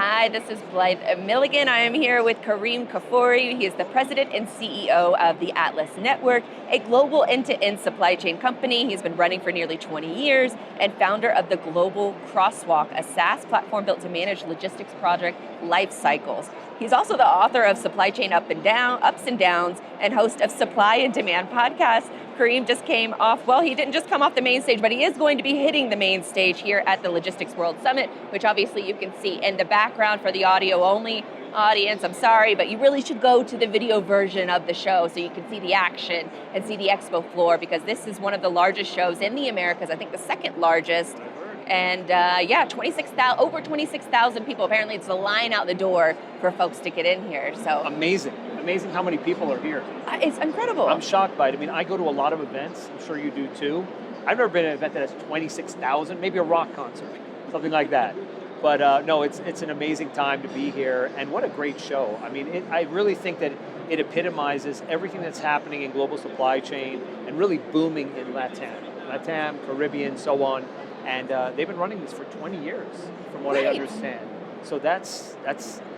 Hi, this is Blythe Milligan. I am here with Kerim Kfuri. He is the president and CEO of the Atlas Network, a global end-to-end supply chain company. He's been running for nearly 20 years and founder of the Global Crosswalk, a SaaS platform built to manage logistics project life cycles. He's also the author of Supply Chain Ups and Downs, and host of Supply and Demand podcast. Kerim just came off, well, he didn't just come off the main stage, but he is going to be hitting the main stage here at the Logistics World Summit, which obviously you can see in the background. For the audio-only audience, I'm sorry, but you really should go to the video version of the show so you can see the action and see the expo floor, because this is one of the largest shows in the Americas, I think the second largest. And over 26,000 people. Apparently it's the line out the door for folks to get in here. So amazing how many people are here. It's incredible. I'm shocked by it. I mean, I go to a lot of events. I'm sure you do too. I've never been to an event that has 26,000, maybe a rock concert, something like that. But no, it's an amazing time to be here, and what a great show. I mean, I really think that it epitomizes everything that's happening in global supply chain and really booming in LATAM, Caribbean, so on. And they've been running this for 20 years, from what I understand. So that's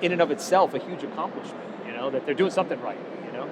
in and of itself a huge accomplishment, that they're doing something right,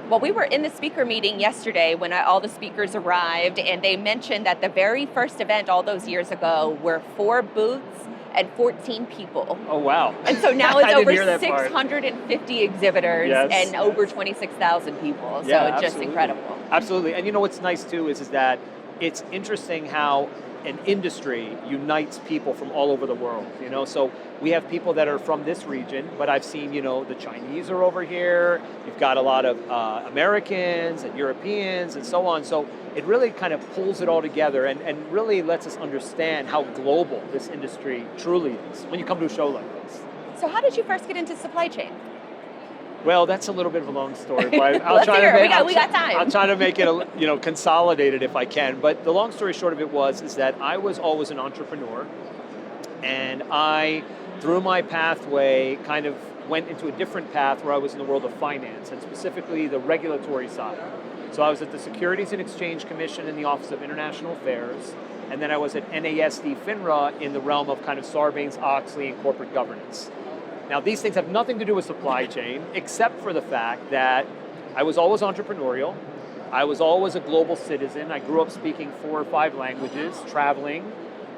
Well, we were in the speaker meeting yesterday when all the speakers arrived, and they mentioned that the very first event all those years ago were 4 booths and 14 people. Oh, wow. And so now it's over 650 exhibitors and over 26,000 people. So it's just incredible. Absolutely. And what's nice too is that it's interesting how an industry unites people from all over the world, So we have people that are from this region, but I've seen, the Chinese are over here. You've got a lot of Americans and Europeans and so on. So it really kind of pulls it all together and really lets us understand how global this industry truly is when you come to a show like this. So how did you first get into supply chain? Well, that's a little bit of a long story, but we got time. I'll try to make it, consolidated if I can. But the long story short of it is that I was always an entrepreneur, and I, through my pathway, kind of went into a different path where I was in the world of finance, and specifically the regulatory side. So I was at the Securities and Exchange Commission in the Office of International Affairs, and then I was at NASD FINRA in the realm of kind of Sarbanes-Oxley and corporate governance. Now, these things have nothing to do with supply chain, except for the fact that I was always entrepreneurial. I was always a global citizen. I grew up speaking 4 or 5 languages, traveling,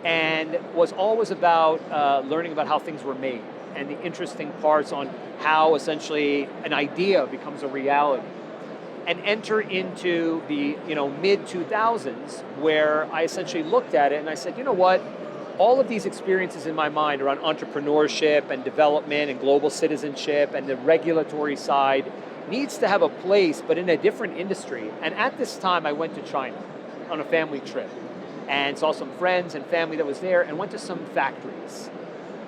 and was always about learning about how things were made and the interesting parts on how essentially an idea becomes a reality. And enter into the mid-2000s, where I essentially looked at it and I said, you know what? All of these experiences in my mind around entrepreneurship and development and global citizenship and the regulatory side needs to have a place, but in a different industry. And at this time, I went to China on a family trip and saw some friends and family that was there and went to some factories.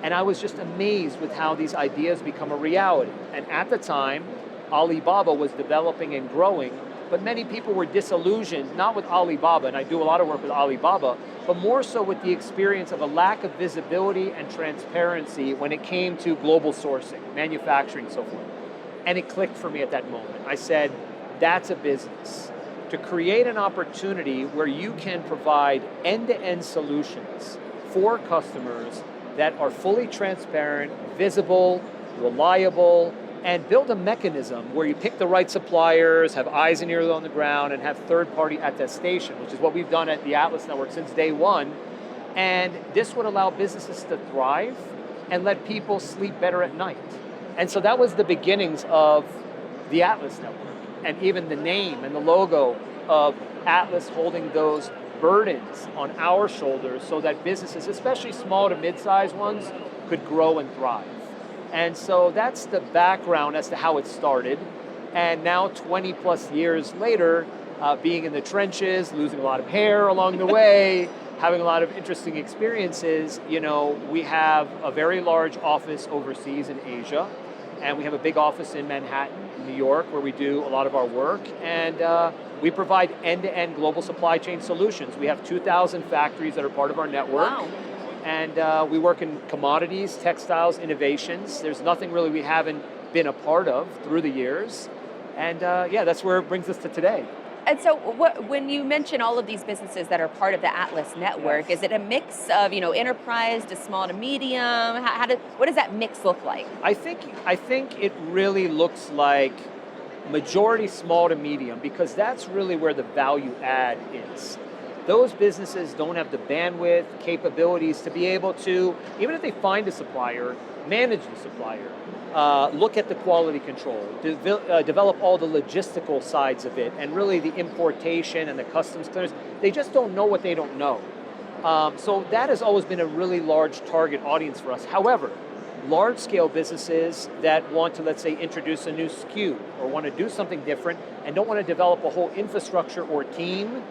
And I was just amazed with how these ideas become a reality. And at the time, Alibaba was developing and growing, but many people were disillusioned, not with Alibaba, and I do a lot of work with Alibaba, but more so with the experience of a lack of visibility and transparency when it came to global sourcing, manufacturing, so forth. And it clicked for me at that moment. I said, that's a business. To create an opportunity where you can provide end-to-end solutions for customers that are fully transparent, visible, reliable, and build a mechanism where you pick the right suppliers, have eyes and ears on the ground, and have third-party attestation, which is what we've done at the Atlas Network since day one. And this would allow businesses to thrive and let people sleep better at night. And so that was the beginnings of the Atlas Network, and even the name and the logo of Atlas holding those burdens on our shoulders so that businesses, especially small to mid-sized ones, could grow and thrive. And so that's the background as to how it started. And now 20 plus years later, being in the trenches, losing a lot of hair along the way, having a lot of interesting experiences, we have a very large office overseas in Asia, and we have a big office in Manhattan, New York, where we do a lot of our work. And we provide end-to-end global supply chain solutions. We have 2,000 factories that are part of our network. Wow. And we work in commodities, textiles, innovations. There's nothing really we haven't been a part of through the years. And that's where it brings us to today. And so when you mention all of these businesses that are part of the Atlas network, Yes. is it a mix of, enterprise to small to medium? What does that mix look like? I think it really looks like majority small to medium because that's really where the value add is. Those businesses don't have the bandwidth, capabilities to be able to, even if they find a supplier, manage the supplier, look at the quality control, develop all the logistical sides of it, and really the importation and the customs clearance. They just don't know what they don't know. So that has always been a really large target audience for us. However, large scale businesses that want to, let's say, introduce a new SKU or want to do something different and don't want to develop a whole infrastructure or team,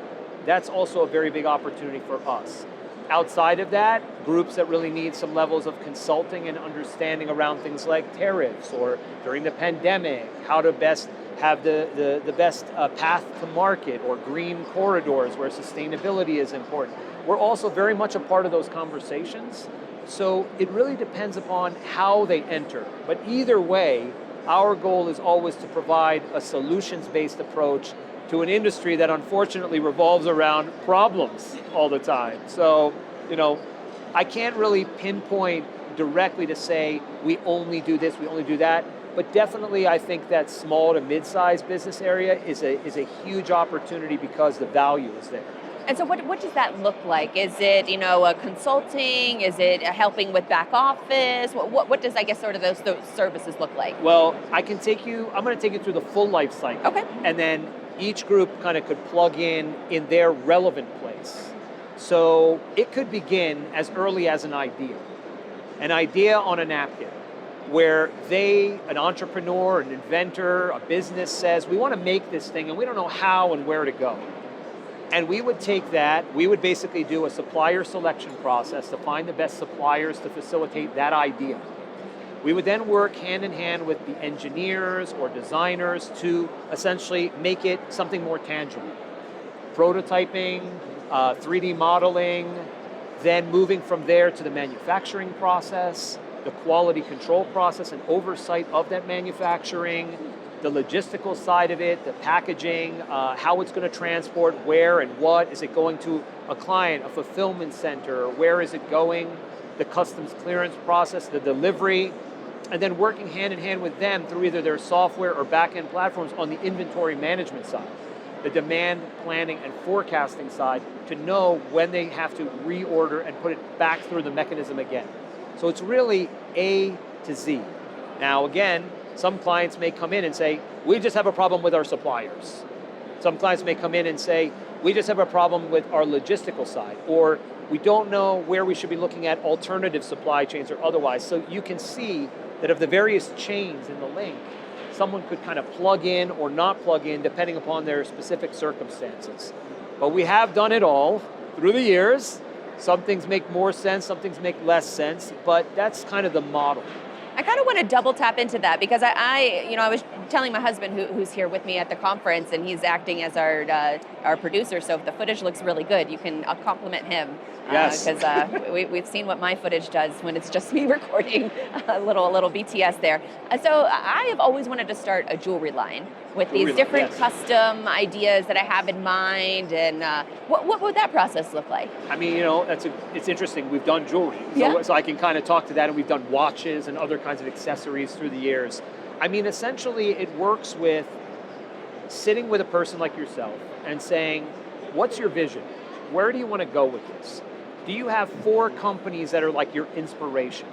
that's also a very big opportunity for us. Outside of that, groups that really need some levels of consulting and understanding around things like tariffs or during the pandemic, how to best have the best path to market or green corridors where sustainability is important. We're also very much a part of those conversations. So it really depends upon how they enter. But either way, our goal is always to provide a solutions-based approach to an industry that unfortunately revolves around problems all the time. So, I can't really pinpoint directly to say we only do this, we only do that, but definitely I think that small to mid-sized business area is a huge opportunity because the value is there. And so what does that look like? Is it, a consulting? Is it helping with back office? What does, I guess, sort of those services look like? Well, I'm going to take you through the full life cycle. Okay. And then each group kind of could plug in their relevant place. So it could begin as early as an idea on a napkin, where an entrepreneur, an inventor, a business says, we want to make this thing and we don't know how and where to go. And we would take that, we would basically do a supplier selection process to find the best suppliers to facilitate that idea. We would then work hand in hand with the engineers or designers to essentially make it something more tangible. Prototyping, 3D modeling, then moving from there to the manufacturing process, the quality control process and oversight of that manufacturing, the logistical side of it, the packaging, how it's going to transport, where and what, is it going to a client, a fulfillment center, where is it going, the customs clearance process, the delivery, and then working hand in hand with them through either their software or back-end platforms on the inventory management side, the demand planning and forecasting side to know when they have to reorder and put it back through the mechanism again. So it's really A to Z. Now again, some clients may come in and say, we just have a problem with our suppliers. Some clients may come in and say, we just have a problem with our logistical side, or we don't know where we should be looking at alternative supply chains or otherwise. So you can see that of the various chains in the link, someone could kind of plug in or not plug in depending upon their specific circumstances. But we have done it all through the years. Some things make more sense, some things make less sense, but that's kind of the model. I kind of want to double tap into that because I was telling my husband who's here with me at the conference, and he's acting as our producer. So if the footage looks really good, you can compliment him. Yes. Because we've seen what my footage does when it's just me recording a little BTS there. So I have always wanted to start a jewelry line with these different custom ideas that I have in mind. And what would that process look like? I mean, it's interesting. We've done jewelry, so I can kind of talk to that, and we've done watches and other kinds of accessories through the years. I mean, essentially, it works with sitting with a person like yourself and saying, what's your vision? Where do you want to go with this? Do you have 4 companies that are like your inspiration?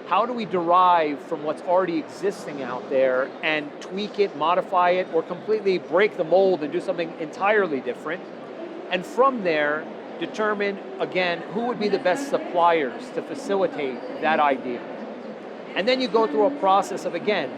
How do we derive from what's already existing out there and tweak it, modify it, or completely break the mold and do something entirely different? And from there, determine, again, who would be the best suppliers to facilitate that idea. And then you go through a process of, again,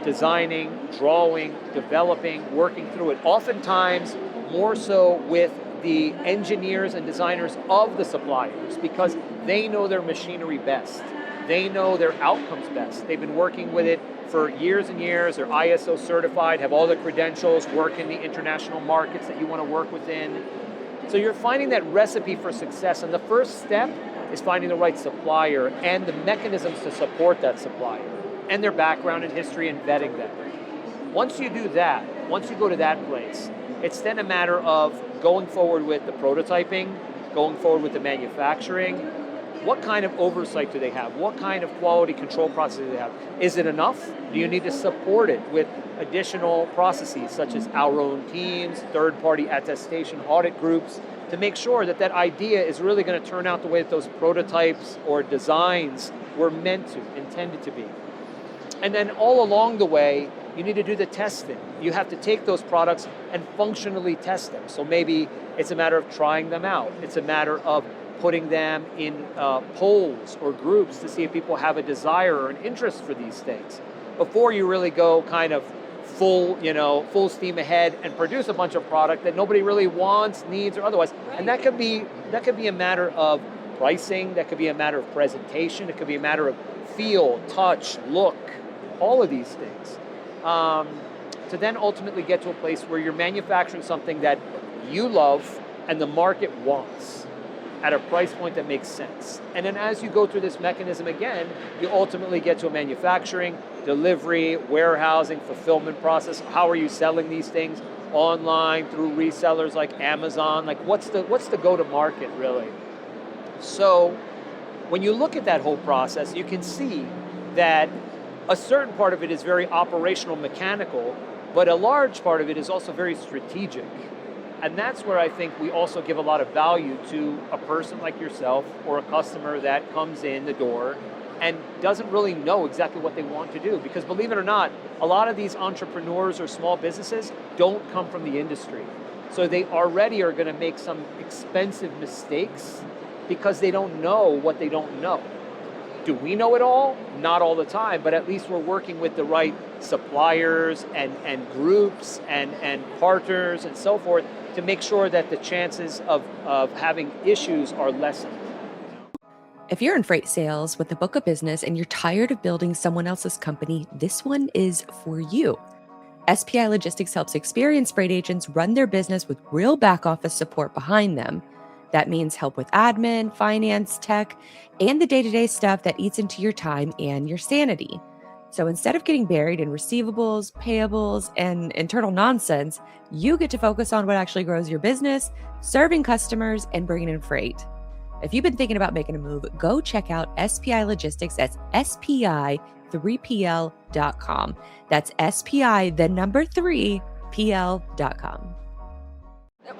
designing, drawing, developing, working through it. Oftentimes, more so with the engineers and designers of the suppliers because they know their machinery best. They know their outcomes best. They've been working with it for years and years. They're ISO certified, have all the credentials, work in the international markets that you want to work within. So you're finding that recipe for success, and the first step is finding the right supplier and the mechanisms to support that supplier and their background and history and vetting them. Once you do that, once you go to that place, It's then a matter of going forward with the prototyping, going forward with the manufacturing. What kind of oversight do they have? What kind of quality control process do they have? Is it enough? Do you need to support it with additional processes such as our own teams, third-party attestation audit groups, to make sure that that idea is really going to turn out the way that those prototypes or designs were meant to, intended to be. And then all along the way, you need to do the testing. You have to take those products and functionally test them. So maybe it's a matter of trying them out. It's a matter of putting them in polls or groups to see if people have a desire or an interest for these things before you really go kind of full steam ahead and produce a bunch of product that nobody really wants, needs, or otherwise. Right. And that could be a matter of pricing. That could be a matter of presentation. It could be a matter of feel, touch, look, all of these things. To then ultimately get to a place where you're manufacturing something that you love and the market wants at a price point that makes sense. And then as you go through this mechanism again, you ultimately get to a manufacturing, delivery, warehousing, fulfillment process. How are you selling these things? Online, through resellers like Amazon? Like what's the go-to-market really? So when you look at that whole process, you can see that a certain part of it is very operational, mechanical, but a large part of it is also very strategic. And that's where I think we also give a lot of value to a person like yourself or a customer that comes in the door and doesn't really know exactly what they want to do. Because believe it or not, a lot of these entrepreneurs or small businesses don't come from the industry. So they already are going to make some expensive mistakes because they don't know what they don't know. Do we know it all? Not all the time, but at least we're working with the right suppliers and groups and partners and so forth to make sure that the chances of having issues are lessened. If you're in freight sales with a book of business and you're tired of building someone else's company, this one is for you. SPI Logistics helps experienced freight agents run their business with real back office support behind them. That means help with admin, finance, tech, and the day-to-day stuff that eats into your time and your sanity. So instead of getting buried in receivables, payables, and internal nonsense, you get to focus on what actually grows your business, serving customers, and bringing in freight. If you've been thinking about making a move, go check out SPI Logistics at SPI3PL.com. That's SPI, the number 3, PL.com.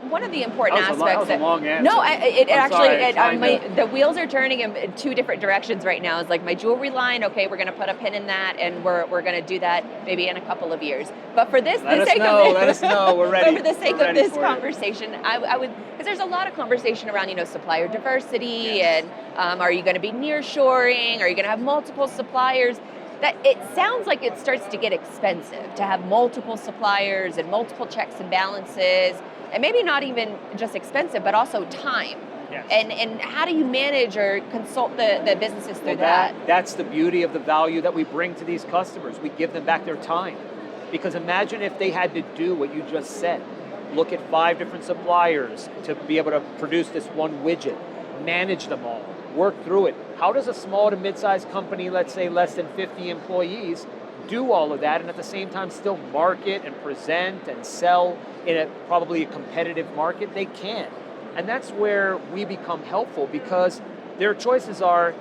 One of the important aspects that was a long answer. No, the wheels are turning in two different directions right now. It's like my jewelry line. Okay, we're going to put a pin in that, and we're going to do that maybe in a couple of years. But for this, let us know. We're ready. But for the sake of this conversation, I would, because there's a lot of conversation around supplier diversity, yes. And are you going to be nearshoring? Are you going to have multiple suppliers? That it sounds like it starts to get expensive to have multiple suppliers and multiple checks and balances. And maybe not even just expensive, but also time. Yes. And how do you manage or consult the businesses through that? That's the beauty of the value that we bring to these customers. We give them back their time. Because imagine if they had to do what you just said. Look at 5 different suppliers to be able to produce this one widget, manage them all, work through it. How does a small to mid-sized company, let's say less than 50 employees, do all of that and at the same time still market and present and sell in probably a competitive market? They can't. And that's where we become helpful, because their choices are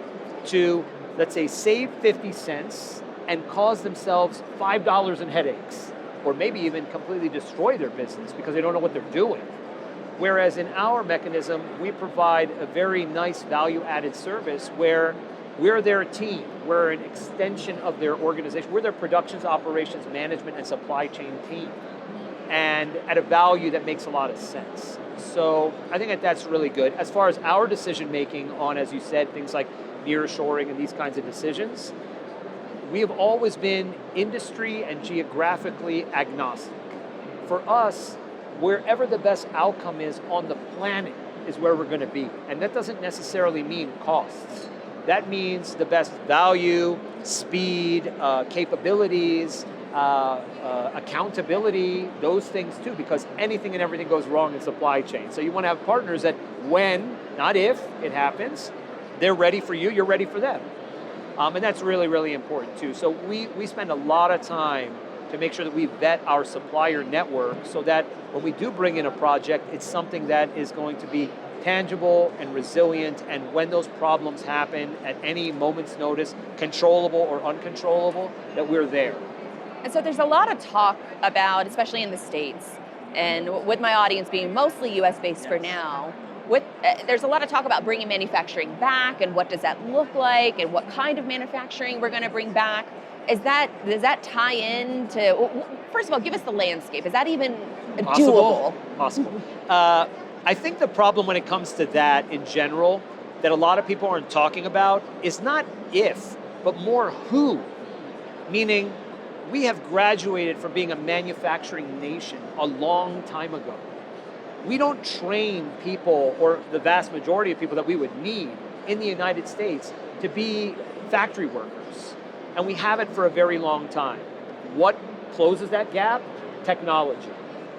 to, let's say, save 50 cents and cause themselves $5 in headaches, or maybe even completely destroy their business because they don't know what they're doing. Whereas in our mechanism, we provide a very nice value-added service where we're their team. We're an extension of their organization. We're their productions, operations, management, and supply chain team, and at a value that makes a lot of sense. So I think that's really good. As far as our decision making on, as you said, things like nearshoring and these kinds of decisions, we have always been industry and geographically agnostic. For us, wherever the best outcome is on the planet is where we're going to be. And that doesn't necessarily mean costs. That means the best value, speed, capabilities, accountability, those things too, because anything and everything goes wrong in supply chain. So you want to have partners that when, not if, it happens, they're ready for you, you're ready for them. And that's really, really important too. So we spend a lot of time to make sure that we vet our supplier network so that when we do bring in a project, it's something that is going to be tangible and resilient, and when those problems happen at any moment's notice, controllable or uncontrollable, that we're there. And so there's a lot of talk about, especially in the States, and with my audience being mostly US based for now, there's a lot of talk about bringing manufacturing back and what does that look like and what kind of manufacturing we're going to bring back. Does that tie in to, first of all, give us the landscape. Is that even doable? Possible. I think the problem when it comes to that in general, that a lot of people aren't talking about, is not if, but more who. Meaning, we have graduated from being a manufacturing nation a long time ago. We don't train people, or the vast majority of people that we would need in the United States to be factory workers. And we haven't for a very long time. What closes that gap? Technology,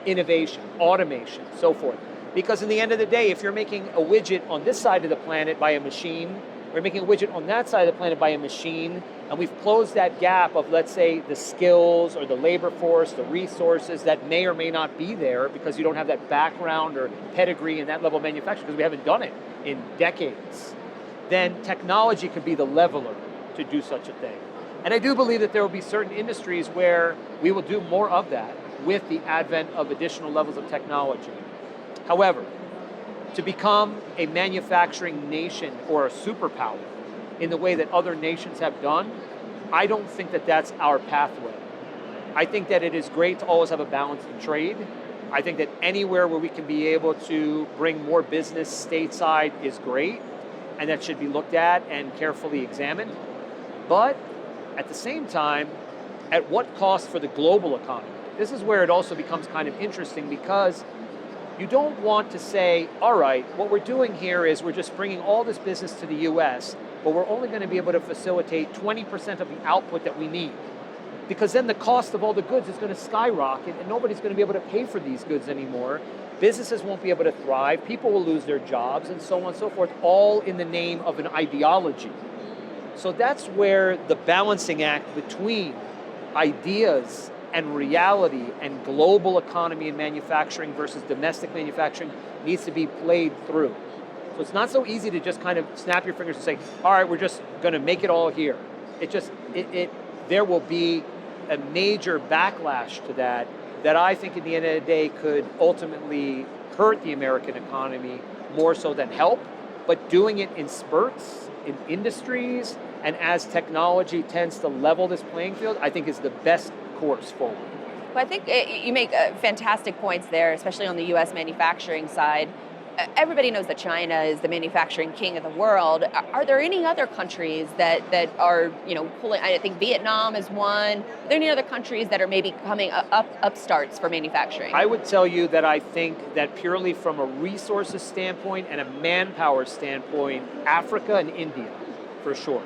innovation, automation, so forth. Because in the end of the day, if you're making a widget on this side of the planet by a machine, we're making a widget on that side of the planet by a machine, and we've closed that gap of, let's say, the skills or the labor force, the resources that may or may not be there because you don't have that background or pedigree in that level of manufacturing because we haven't done it in decades, then technology could be the leveler to do such a thing. And I do believe that there will be certain industries where we will do more of that with the advent of additional levels of technology. However, to become a manufacturing nation or a superpower in the way that other nations have done, I don't think that that's our pathway. I think that it is great to always have a balance in trade. I think that anywhere where we can be able to bring more business stateside is great, and that should be looked at and carefully examined. But at the same time, at what cost for the global economy? This is where it also becomes kind of interesting, because you don't want to say, all right, what we're doing here is we're just bringing all this business to the US, but we're only going to be able to facilitate 20% of the output that we need. Because then the cost of all the goods is going to skyrocket and nobody's going to be able to pay for these goods anymore. Businesses won't be able to thrive, people will lose their jobs, and so on and so forth, all in the name of an ideology. So that's where the balancing act between ideas and reality and global economy and manufacturing versus domestic manufacturing needs to be played through. So it's not so easy to just kind of snap your fingers and say, all right, we're just going to make it all here. There will be a major backlash to that I think in the end of the day could ultimately hurt the American economy more so than help, but doing it in spurts, in industries, and as technology tends to level this playing field, I think is the best course forward. Well, I think you make fantastic points there, especially on the U.S. manufacturing side. Everybody knows that China is the manufacturing king of the world. Are there any other countries that are, pulling? I think Vietnam is one. Are there any other countries that are maybe coming upstarts for manufacturing? I would tell you that I think that purely from a resources standpoint and a manpower standpoint, Africa and India, for sure.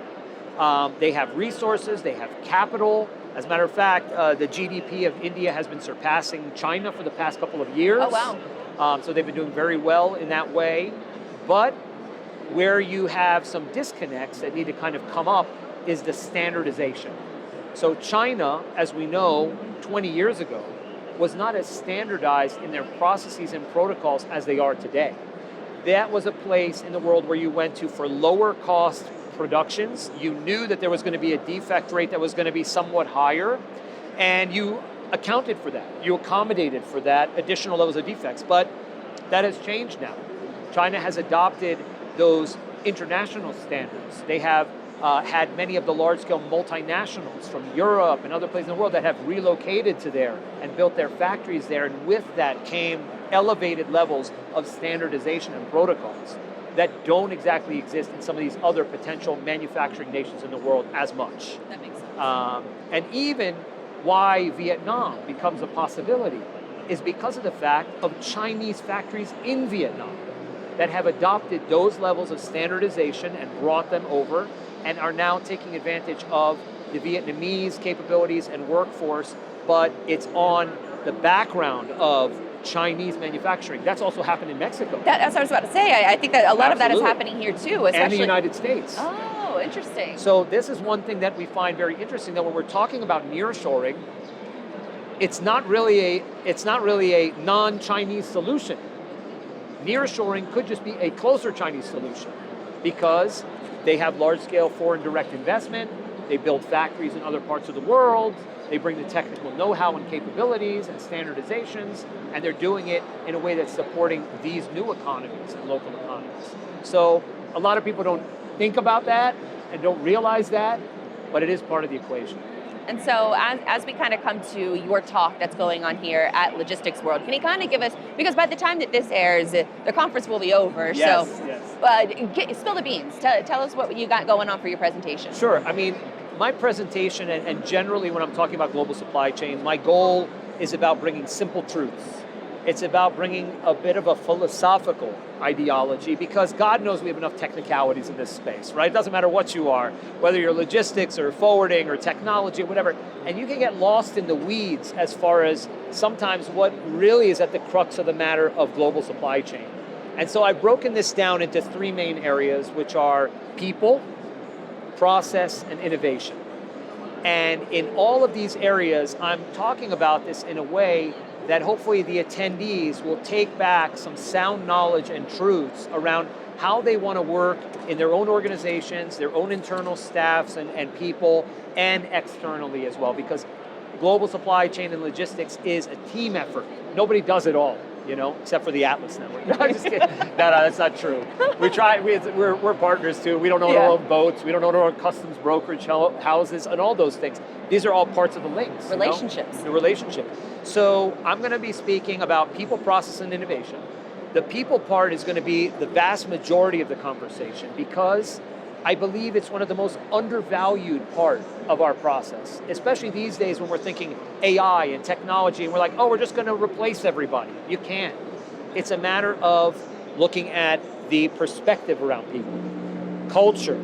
They have resources, they have capital. As a matter of fact, the GDP of India has been surpassing China for the past couple of years. Oh, wow. So they've been doing very well in that way. But where you have some disconnects that need to kind of come up is the standardization. So China, as we know, 20 years ago, was not as standardized in their processes and protocols as they are today. That was a place in the world where you went to for lower cost productions. You knew that there was going to be a defect rate that was going to be somewhat higher, and you accounted for that. You accommodated for that additional levels of defects, but that has changed now. China has adopted those international standards. They have had many of the large-scale multinationals from Europe and other places in the world that have relocated to there and built their factories there, and with that came elevated levels of standardization and protocols that don't exactly exist in some of these other potential manufacturing nations in the world as much. That makes sense. And even why Vietnam becomes a possibility is because of the fact of Chinese factories in Vietnam that have adopted those levels of standardization and brought them over and are now taking advantage of the Vietnamese capabilities and workforce, but it's on the background of Chinese manufacturing. That's also happened in Mexico. That's what I was about to say. I think that a lot Absolutely. of that is happening here too, especially and the United States. Oh, interesting. So this is one thing that we find very interesting, that when we're talking about nearshoring, it's not really a non-Chinese solution. Nearshoring could just be a closer Chinese solution because they have large-scale foreign direct investment, they build factories in other parts of the world, they bring the technical know-how and capabilities and standardizations, and they're doing it in a way that's supporting these new economies and local economies. So a lot of people don't think about that and don't realize that, but it is part of the equation. And so as we kind of come to your talk that's going on here at Logistics World, can you kind of give us, because by the time that this airs, the conference will be over, yes, so yes. Spill the beans. Tell us what you got going on for your presentation. Sure, I mean, my presentation, and generally when I'm talking about global supply chain, my goal is about bringing simple truths. It's about bringing a bit of a philosophical ideology, because God knows we have enough technicalities in this space, right? It doesn't matter what you are, whether you're logistics or forwarding or technology or whatever, and you can get lost in the weeds as far as sometimes what really is at the crux of the matter of global supply chain. And so I've broken this down into three main areas, which are people, process, and innovation. And in all of these areas, I'm talking about this in a way that hopefully the attendees will take back some sound knowledge and truths around how they want to work in their own organizations, their own internal staffs and people, and externally as well, because global supply chain and logistics is a team effort. Nobody does it all, except for the Atlas Network. No, I'm just kidding. No, that's not true. We're partners too. We don't own our own boats. We don't own our own customs brokerage houses and all those things. These are all parts of the links. Relationships. The relationship. So I'm going to be speaking about people, process, and innovation. The people part is going to be the vast majority of the conversation, because I believe it's one of the most undervalued part of our process, especially these days when we're thinking AI and technology, and we're like, oh, we're just going to replace everybody. You can't. It's a matter of looking at the perspective around people, culture,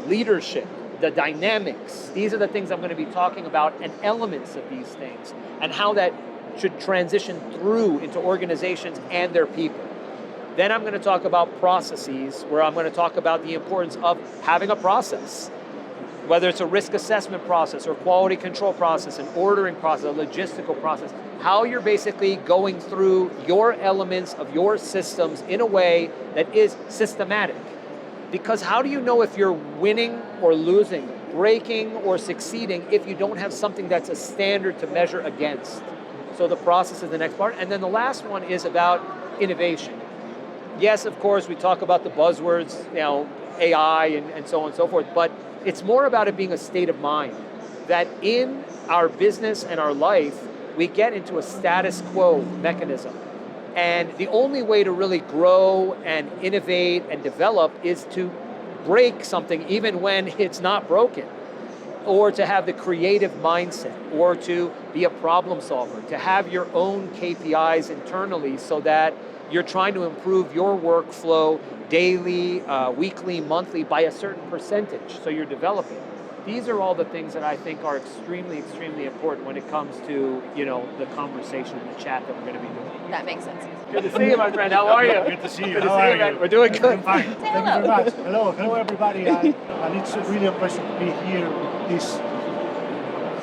leadership, the dynamics. These are the things I'm going to be talking about, and elements of these things, and how that should transition through into organizations and their people. Then I'm going to talk about processes, where I'm going to talk about the importance of having a process, whether it's a risk assessment process or quality control process, an ordering process, a logistical process, how you're basically going through your elements of your systems in a way that is systematic. Because how do you know if you're winning or losing, breaking or succeeding, if you don't have something that's a standard to measure against? So the process is the next part. And then the last one is about innovation. Yes, of course, we talk about the buzzwords, AI and so on and so forth, but it's more about it being a state of mind, that in our business and our life, we get into a status quo mechanism. And the only way to really grow and innovate and develop is to break something even when it's not broken, or to have the creative mindset, or to be a problem solver, to have your own KPIs internally so that you're trying to improve your workflow daily, weekly, monthly by a certain percentage, so you're developing. These are all the things that I think are extremely, extremely important when it comes to, the conversation and the chat that we're going to be doing. That makes sense. Good to see you, my friend. How are you? Good to see you. Good to see you, man. We're doing good. Fine. Say Thank you very much. Hello, everybody. And it's really a pleasure to be here with these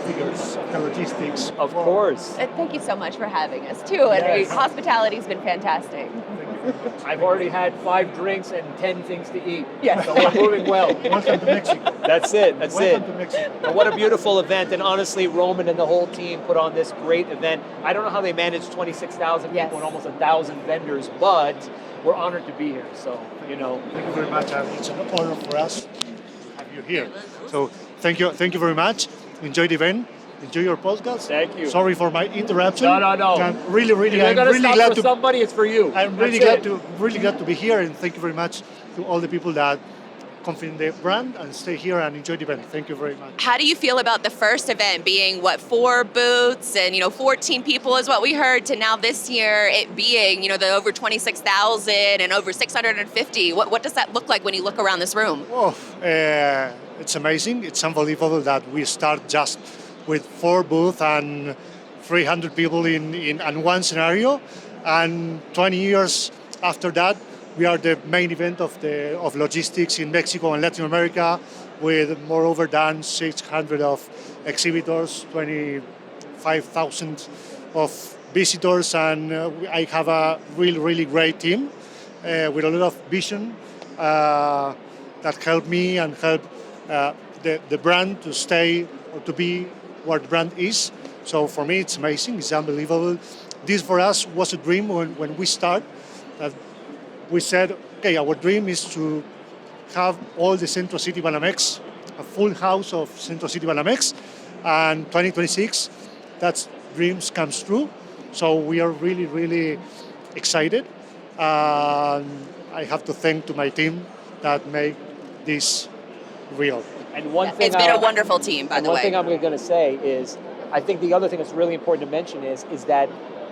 figures of the logistics. Of course. Thank you so much for having us too. And Yes. Hospitality's been fantastic. I've already had 5 drinks and 10 things to eat. Yes. So we're moving well. Welcome to Mexico. That's it. Welcome to Mexico. And what a beautiful event. And honestly, Roman and the whole team put on this great event. I don't know how they managed 26,000 people and almost 1,000 vendors, but we're honored to be here. So, Thank you very much. It's an honor for us to have you here. So thank you very much. Enjoy the event. Enjoy your podcast. Thank you. Sorry for my interruption. No. I'm really If you're going to really stop glad for to. somebody, it's for you. I'm really glad to be here, and thank you very much to all the people that confident in the brand and stay here and enjoy the event. Thank you very much. How do you feel about the first event being 4 booths and 14 people is what we heard, to now this year it being the over 26,000 and over 650? What does that look like when you look around this room? Oh, it's amazing. It's unbelievable that we start just with 4 booths and 300 people in one scenario, and 20 years after that, we are the main event of logistics in Mexico and Latin America, with moreover than 600 of exhibitors, 5,000 of visitors, and I have a really great team with a lot of vision that help me and help the brand to stay or to be where the brand is. So for me, it's amazing. It's unbelievable. This for us was a dream when we start. We said, okay, our dream is to have all the Central City Banamex, a full house of Central City Banamex, and 2026, that dreams comes true. So we are really excited. I have to thank to my team that make this real. And one thing It's been a wonderful team, by the way. One thing I'm going to say is, I think the other thing that's really important to mention is that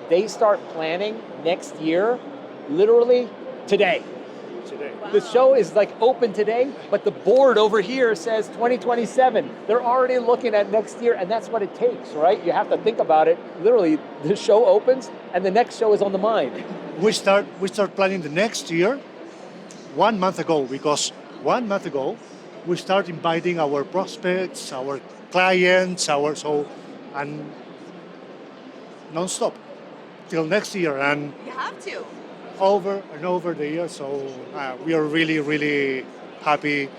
they start planning next year, literally today. Wow. The show is like open today, but the board over here says 2027. They're already looking at next year, and that's what it takes, right? You have to think about it. Literally, the show opens, and the next show is on the mind. We start planning the next year 1 month ago, because 1 month ago we start inviting our prospects, our clients, and non-stop till next year, and You have to. over and over the year. So we are really happy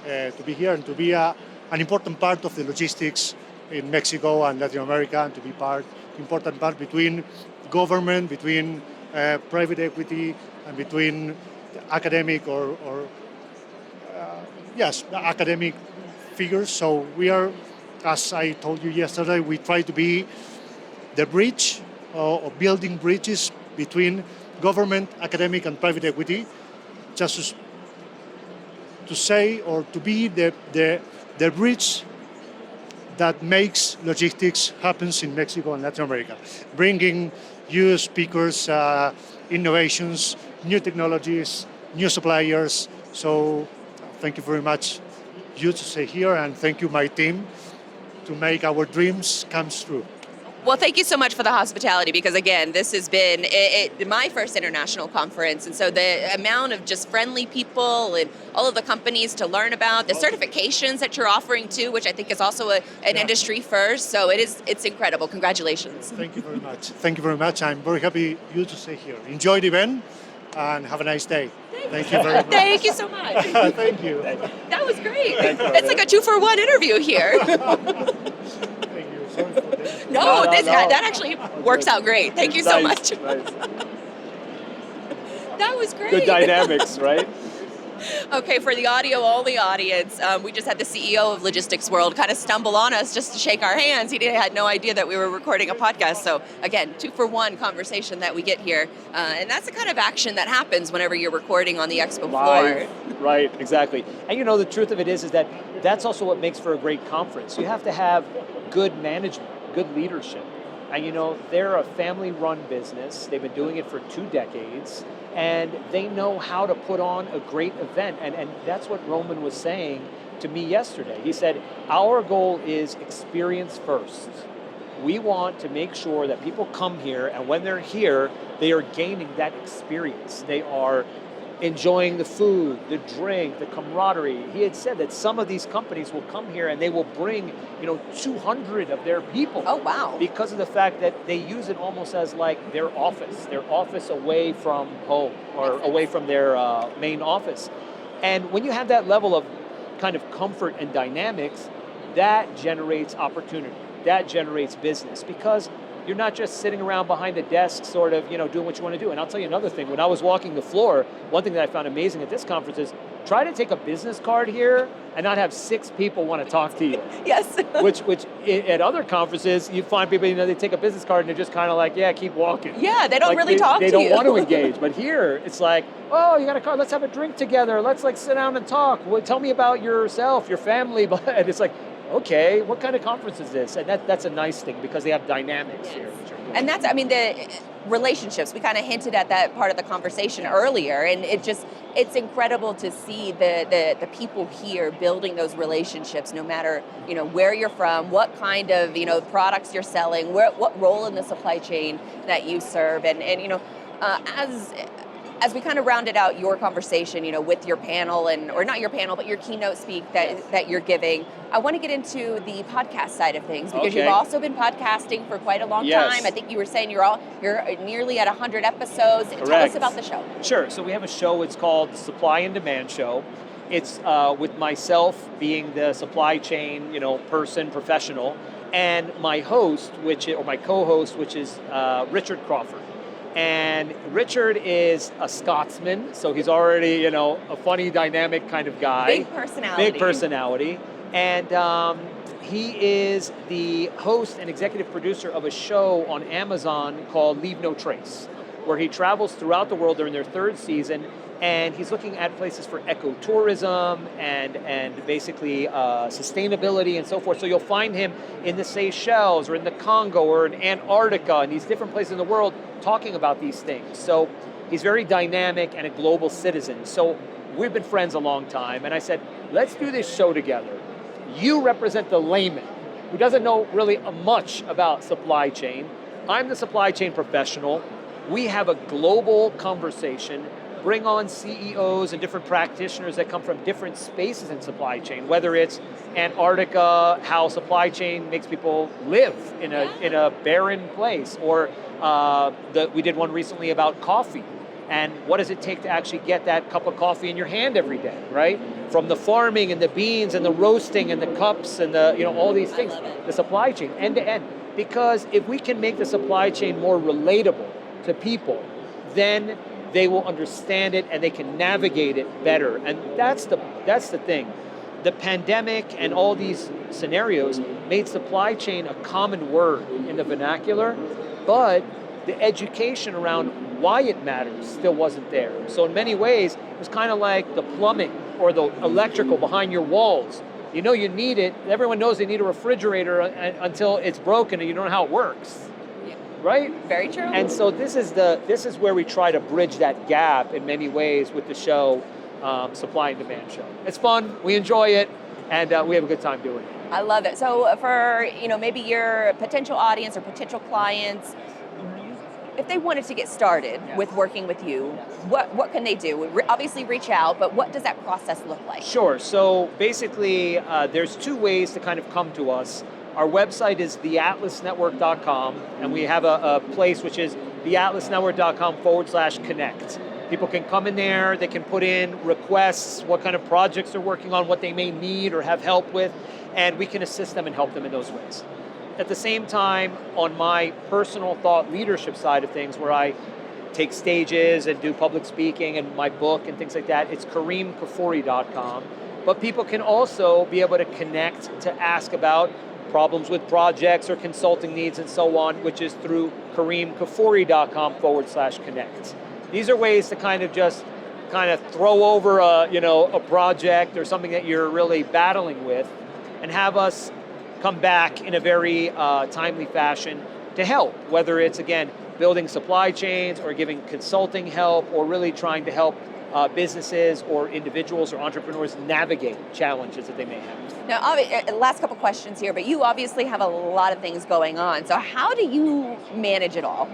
to be here and to be an important part of the logistics in Mexico and Latin America, and to be important part between government, between private equity, and between academic or academic figures. So we are, as I told you yesterday, we try to be the bridge or building bridges between government, academic, and private equity, just to say or to be the bridge that makes logistics happens in Mexico and Latin America, bringing new speakers, innovations, new technologies, new suppliers. So thank you very much, you to stay here, and thank you, my team, to make our dreams come true. Well, thank you so much for the hospitality, because again, this has been my first international conference, and so the amount of just friendly people and all of the companies to learn about, the certifications that you're offering too, which I think is also an industry first, so it's incredible. Congratulations. Thank you very much. Thank you very much. I'm very happy you to stay here. Enjoy the event and have a nice day. Thank you very much. Thank you so much. Thank you. That was great. It's like a 2-for-1 interview here. Thank you. Sorry for this. No, that actually works out great. Thank you so much. Nice. That was great. Good dynamics, right? Okay, for the audio-only audience, we just had the CEO of Logistics World kind of stumble on us just to shake our hands. He had no idea that we were recording a podcast. So again, 2-for-1 conversation that we get here. And that's the kind of action that happens whenever you're recording on the expo floor. Right, exactly. And you know, the truth of it is that that's also what makes for a great conference. You have to have good management, good leadership. And you know, they're a family-run business. They've been doing it for 2 decades. And they know how to put on a great event. And that's what Roman was saying to me yesterday. He said, our goal is experience first. We want to make sure that people come here, and when they're here, they are gaining that experience. They are enjoying the food, the drink, the camaraderie. He had said that some of these companies will come here and they will bring, 200 of their people. Oh, wow. Because of the fact that they use it almost as like their office away from home or away from their main office. And when you have that level of kind of comfort and dynamics, that generates opportunity, that generates business, because you're not just sitting around behind a desk sort of, doing what you want to do. And I'll tell you another thing, when I was walking the floor, one thing that I found amazing at this conference is try to take a business card here and not have 6 people want to talk to you. Yes. which at other conferences, you find people, they take a business card and they're just kind of like, yeah, keep walking. Yeah, they don't really talk to you. They don't want to engage. But here, it's like, oh, you got a card, let's have a drink together. Let's sit down and talk. Well, tell me about yourself, your family. And it's like, okay, what kind of conference is this? And that's a nice thing because they have dynamics here. And that's, the relationships, we kind of hinted at that part of the conversation earlier, and it's incredible to see the people here building those relationships, no matter, where you're from, what kind of, products you're selling, what role in the supply chain that you serve. And as as we kind of rounded out your conversation, with your panel or not your panel, but your keynote speak that you're giving, I want to get into the podcast side of things because you've also been podcasting for quite a long time. I think you were saying you're nearly at 100 episodes. Correct. Tell us about the show. Sure. So we have a show. It's called Supply and Demand Show. It's with myself being the supply chain, person, professional, and my host, my co-host, which is Richard Crawford. And Richard is a Scotsman, so he's already, a funny, dynamic kind of guy. Big personality. And he is the host and executive producer of a show on Amazon called Leave No Trace, where he travels throughout the world. They're in their third season, and he's looking at places for ecotourism and basically sustainability and so forth. So you'll find him in the Seychelles or in the Congo or in Antarctica and these different places in the world talking about these things. So he's very dynamic and a global citizen. So we've been friends a long time, and I said, let's do this show together. You represent the layman who doesn't know really much about supply chain. I'm the supply chain professional. We have a global conversation, bring on CEOs and different practitioners that come from different spaces in supply chain, whether it's Antarctica, how supply chain makes people live in a barren place, or we did one recently about coffee, and what does it take to actually get that cup of coffee in your hand every day, right? From the farming and the beans and the roasting and the cups and the all these things, the supply chain, end to end. Because if we can make the supply chain more relatable to people, then they will understand it and they can navigate it better. And that's the thing. The pandemic and all these scenarios made supply chain a common word in the vernacular, but the education around why it matters still wasn't there. So in many ways, it was kind of like the plumbing or the electrical behind your walls. You know you need it. Everyone knows they need a refrigerator until it's broken and you don't know how it works. Right? Very true. And so this is where we try to bridge that gap in many ways with the show, Supply and Demand Show. It's fun, we enjoy it, and we have a good time doing it. I love it. So for maybe your potential audience or potential clients, if they wanted to get started with working with you, what can they do? Obviously reach out, but what does that process look like? Sure. So basically, there's two ways to kind of come to us. Our website is theatlasnetwork.com, and we have a place which is theatlasnetwork.com/connect. People can come in there, they can put in requests, what kind of projects they're working on, what they may need or have help with, and we can assist them and help them in those ways. At the same time, on my personal thought leadership side of things, where I take stages and do public speaking and my book and things like that, it's KerimKfuri.com. But people can also be able to connect to ask about problems with projects or consulting needs and so on, which is through KerimKfuri.com/connect. These are ways to kind of throw over a project or something that you're really battling with and have us come back in a very timely fashion to help, whether it's, again, building supply chains or giving consulting help or really trying to help businesses or individuals or entrepreneurs navigate challenges that they may have. Now, last couple questions here, but you obviously have a lot of things going on. So how do you manage it all?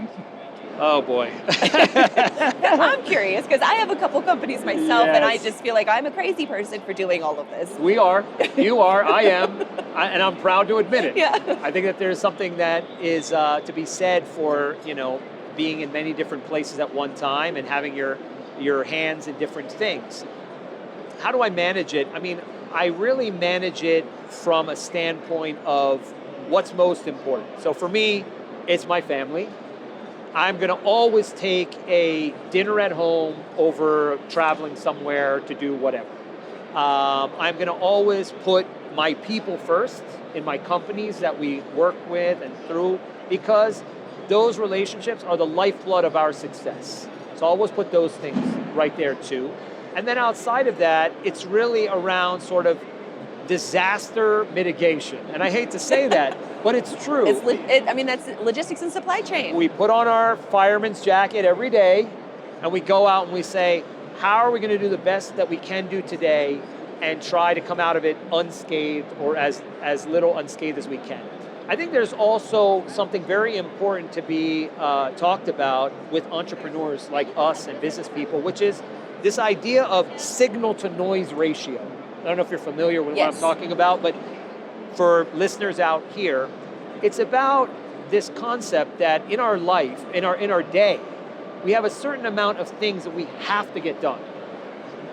Oh boy. I'm curious because I have a couple companies myself, Yes. and I just feel like I'm a crazy person for doing all of this. We are, you are, I am, and I'm proud to admit it. Yeah. I think that there's something that is to be said for, being in many different places at one time and having your hands in different things. How do I manage it? I mean, I really manage it from a standpoint of what's most important. So for me, it's my family. I'm going to always take a dinner at home over traveling somewhere to do whatever. I'm going to always put my people first in my companies that we work with and through, because those relationships are the lifeblood of our success. So I always put those things right there too. And then outside of that, it's really around sort of disaster mitigation. And I hate to say that, but it's true. That's logistics and supply chain. We put on our fireman's jacket every day, and we go out and we say, how are we going to do the best that we can do today and try to come out of it unscathed or as little unscathed as we can. I think there's also something very important to be talked about with entrepreneurs like us and business people, which is this idea of signal to noise ratio. I don't know if you're familiar with what I'm talking about, but for listeners out here, it's about this concept that in our life, in our day, we have a certain amount of things that we have to get done.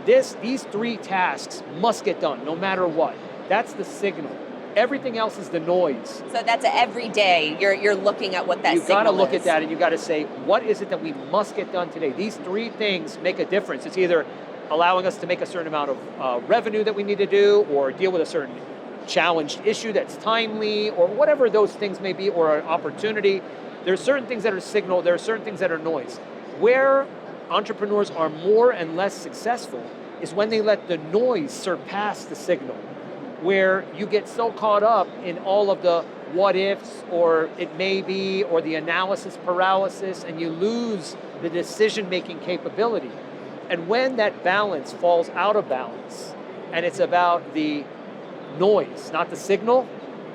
These 3 tasks must get done, no matter what. That's the signal. Everything else is the noise. So that's every day you're looking at what that signal is. You got to look at that and you got to say, what is it that we must get done today? These 3 things make a difference. It's either allowing us to make a certain amount of revenue that we need to do, or deal with a certain challenged issue that's timely, or whatever those things may be, or an opportunity. There are certain things that are signal, there are certain things that are noise. Where entrepreneurs are more and less successful is when they let the noise surpass the signal, where you get so caught up in all of the what ifs, or it may be, or the analysis paralysis, and you lose the decision-making capability. And when that balance falls out of balance, and it's about the noise, not the signal,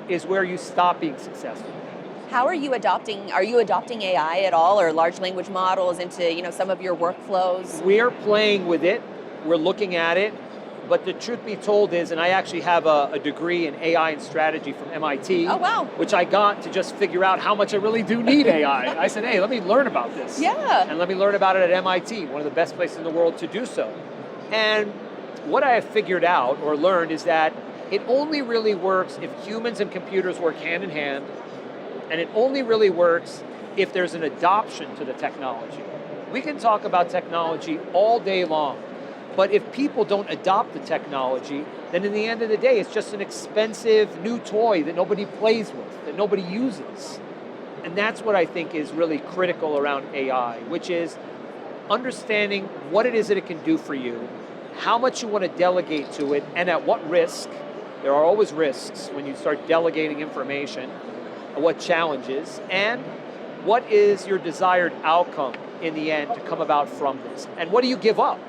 is where you stop being successful. How are you adopting AI at all, or large language models into some of your workflows? We're playing with it, we're looking at it, but the truth be told is, and I actually have a degree in AI and strategy from MIT, oh, wow. which I got to just figure out how much I really do need AI. I said, hey, let me learn about this. Yeah. And let me learn about it at MIT, one of the best places in the world to do so. And what I have figured out or learned is that it only really works if humans and computers work hand in hand, and it only really works if there's an adoption to the technology. We can talk about technology all day long, but if people don't adopt the technology, then in the end of the day, it's just an expensive new toy that nobody plays with, that nobody uses. And that's what I think is really critical around AI, which is understanding what it is that it can do for you, how much you want to delegate to it, and at what risk. There are always risks when you start delegating information, what challenges, and what is your desired outcome in the end to come about from this. And what do you give up?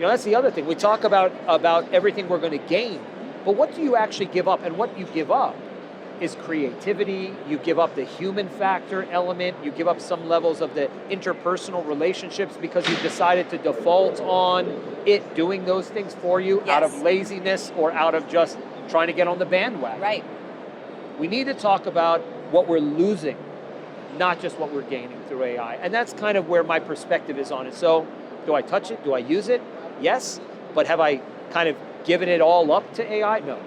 That's the other thing. We talk about everything we're going to gain, but what do you actually give up? And what you give up is creativity. You give up the human factor element. You give up some levels of the interpersonal relationships because you've decided to default on it doing those things for you out of laziness or out of just trying to get on the bandwagon. Right. We need to talk about what we're losing, not just what we're gaining through AI. And that's kind of where my perspective is on it. So, do I touch it? Do I use it? Yes. But have I kind of given it all up to AI? No.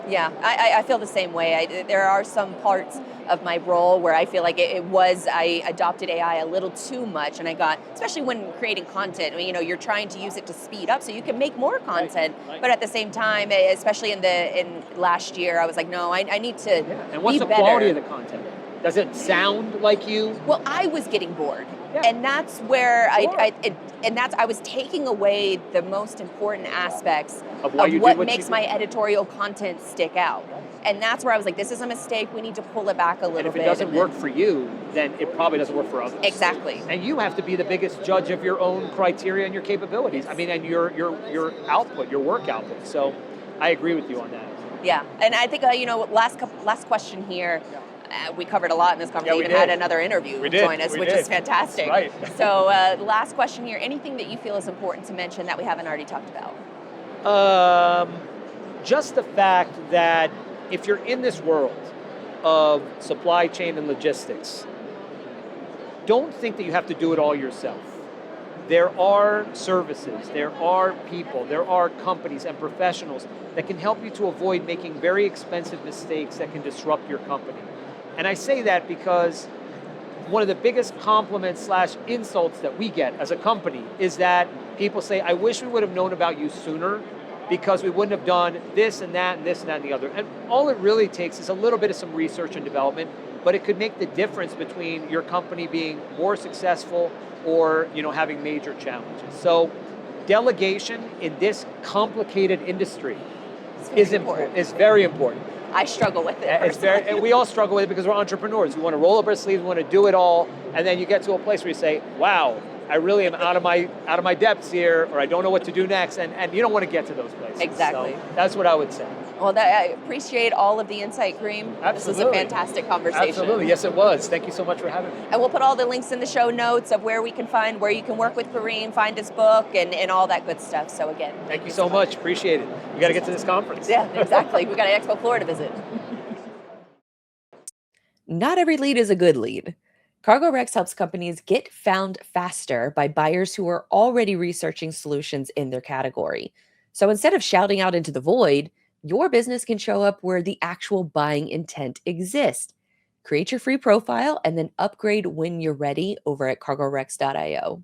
Yeah, I feel the same way. There are some parts of my role where I feel like I adopted AI a little too much, and I got, especially when creating content, you're trying to use it to speed up so you can make more content, right. But at the same time, especially in last year, I was like, no, I need to be better. And what's the quality of the content? Does it sound like you? Well, I was getting bored. Yeah. And that's where I was taking away the most important aspects of what makes my editorial content stick out. And that's where I was like, this is a mistake, we need to pull it back a little bit. And if it doesn't work for you, then it probably doesn't work for others. Exactly. And you have to be the biggest judge of your own criteria and your capabilities. I mean, and your output, your work output. So I agree with you on that. Yeah, and I think, last question here. We covered a lot in this conversation. We even had another interview join us, which is fantastic. Right. So last question here, anything that you feel is important to mention that we haven't already talked about? Just the fact that if you're in this world of supply chain and logistics, don't think that you have to do it all yourself. There are services, there are people, there are companies and professionals that can help you to avoid making very expensive mistakes that can disrupt your company. And I say that because one of the biggest compliments / insults that we get as a company is that people say, I wish we would have known about you sooner because we wouldn't have done this and that and this and that and the other. And all it really takes is a little bit of some research and development, but it could make the difference between your company being more successful or having major challenges. So delegation in this complicated industry is very important. I struggle with it. And we all struggle with it because we're entrepreneurs. We want to roll up our sleeves, we want to do it all, and then you get to a place where you say, wow, I really am out of my depths here, or I don't know what to do next, and you don't want to get to those places. Exactly. So that's what I would say. Well, I appreciate all of the insight, Kerim. This was a fantastic conversation. Absolutely, yes it was. Thank you so much for having me. And we'll put all the links in the show notes of where you can work with Kerim, find his book, and all that good stuff. So again, thank you so much. Appreciate it. We got to get to this conference. Yeah, exactly. We got an Expo Florida visit. Not every lead is a good lead. CargoRex helps companies get found faster by buyers who are already researching solutions in their category. So instead of shouting out into the void, your business can show up where the actual buying intent exists. Create your free profile and then upgrade when you're ready over at cargorex.io.